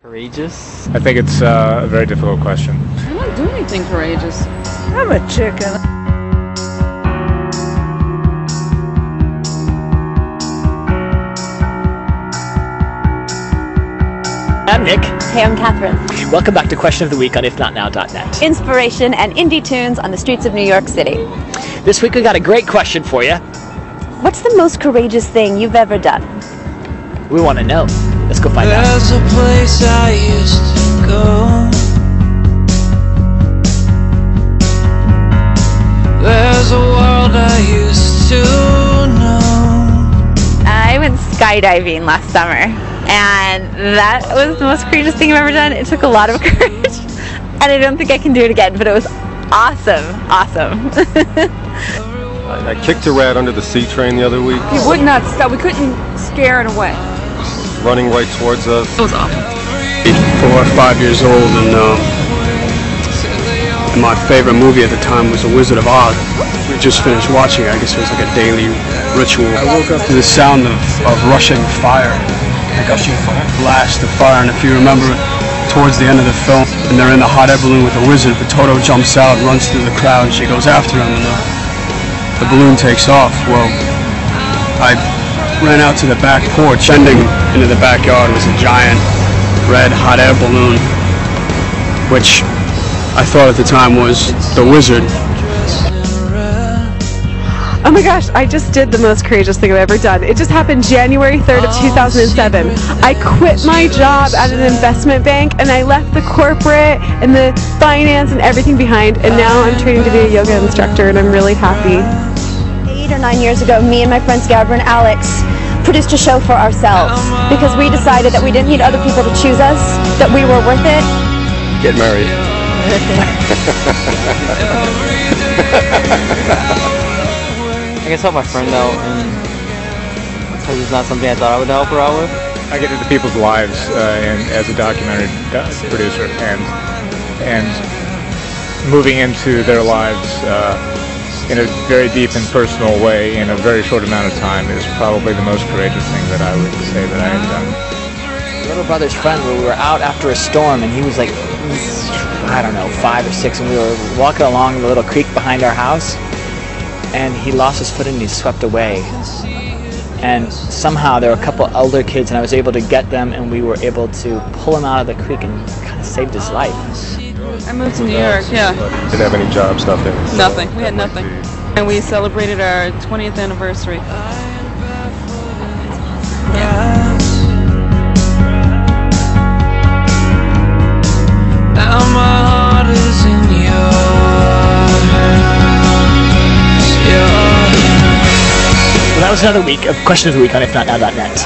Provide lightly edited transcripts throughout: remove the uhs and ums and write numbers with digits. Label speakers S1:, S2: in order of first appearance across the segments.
S1: Courageous?
S2: I think it's a very difficult question.
S3: I don't do anything courageous.
S4: I'm a chicken.
S5: I'm Nick.
S6: Hey, I'm Catherine.
S5: Welcome back to Question of the Week on IfNotNow.net.
S6: Inspiration and indie tunes on the streets of New York City.
S5: This week we got a great question for you.
S6: What's the most courageous thing you've ever done?
S5: We want to know. Let's go find out.
S7: There's a place I used to go. There's a world I used to know.
S8: I went skydiving last summer, and that was the most courageous thing I've ever done. It took a lot of courage, and I don't think I can do it again, but it was awesome.
S9: I kicked a rat under the C train the other week.
S3: He would not stop. We couldn't scare it away.
S9: Running right towards us.
S3: It was awful.
S10: 4 or 5 years old, and my favorite movie at the time was The Wizard of Oz. We just finished watching it. I guess it was like a daily ritual. I woke up to the sound of rushing fire. Like a blast of fire, and if you remember towards the end of the film, and they're in the hot air balloon with the wizard, but Toto jumps out, runs through the crowd, and she goes after him, and the balloon takes off. Well, I ran out to the back porch. Ending into the backyard was a giant red hot air balloon, which I thought at the time was the wizard.
S4: Oh my gosh, I just did the most courageous thing I've ever done. It just happened January 3rd of 2007. I quit my job at an investment bank, and I left the corporate and the finance and everything behind, and now I'm training to be a yoga instructor, and I'm really happy.
S6: 8 or 9 years ago, me and my friends Gabber and Alex produced a show for ourselves because we decided that we didn't need other people to choose us, that we were worth it.
S9: Get married.
S1: I guess help my friend out, and because it's not something I thought I would help her out with.
S2: I get into people's lives as a documentary producer, and moving into their lives in a very deep and personal way in a very short amount of time is probably the most courageous thing that I would say that I have done.
S5: Little brother's friend, where we were out after a storm, and he was like, I don't know, 5 or 6, and we were walking along the little creek behind our house, and he lost his foot and he swept away. And somehow there were a couple elder kids, and I was able to get them, and we were able to pull him out of the creek and kind of saved his life.
S3: I moved to New York, yeah.
S9: Didn't have any jobs, nothing.
S3: Nothing. We had nothing. And we celebrated our 20th anniversary.
S7: Now my heart is in your hands.
S5: Well, that was another week of Question of the Week on IfNotNow.net.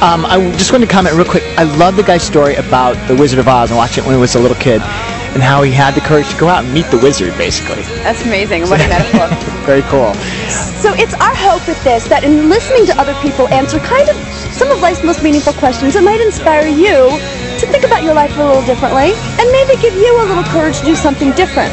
S5: I just wanted to comment real quick. I love the guy's story about the Wizard of Oz and watching it when he was a little kid, and how he had the courage to go out and meet the wizard, basically.
S8: That's amazing. What a metaphor.
S5: Very cool.
S6: So it's our hope with this that in listening to other people answer kind of some of life's most meaningful questions, it might inspire you to think about your life a little differently and maybe give you a little courage to do something different.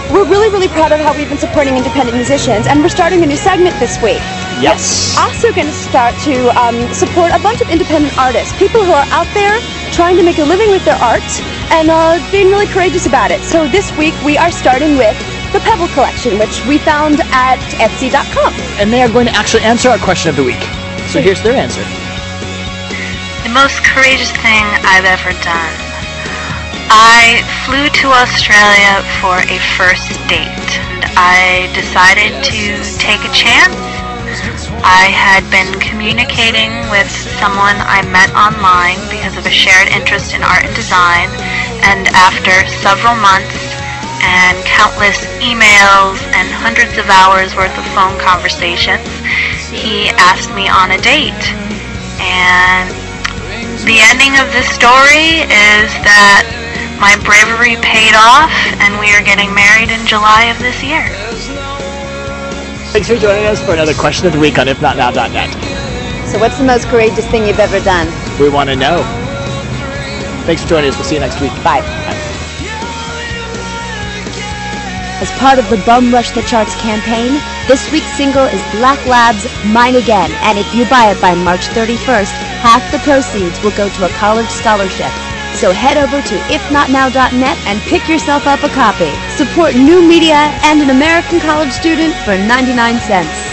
S6: We're really proud of how we've been supporting independent musicians, and we're starting a new segment this week.
S5: Yes.
S6: We're also going to start to support a bunch of independent artists, people who are out there trying to make a living with their art and being really courageous about it. So this week we are starting with the Pebble Collection, which we found at Etsy.com.
S5: And they are going to actually answer our question of the week. So here's their answer.
S11: The most courageous thing I've ever done. I flew to Australia for a first date. I decided to take a chance. I had been communicating with someone I met online because of a shared interest in art and design, and after several months and countless emails and hundreds of hours worth of phone conversations, he asked me on a date. And the ending of this story is that my bravery paid off, and we are getting married in July of this year.
S5: Thanks for joining us for another Question of the Week on IfNotNow.net.
S6: So what's the most courageous thing you've ever done?
S5: We want to know. Thanks for joining us. We'll see you next week.
S6: Bye. As part of the Bum Rush the Charts campaign, This week's single is Black Lab's Mine Again, and if you buy it by March 31st, half the proceeds will go to a college scholarship. So head over to ifnotnow.net and pick yourself up a copy. Support new media and an American college student for 99 cents.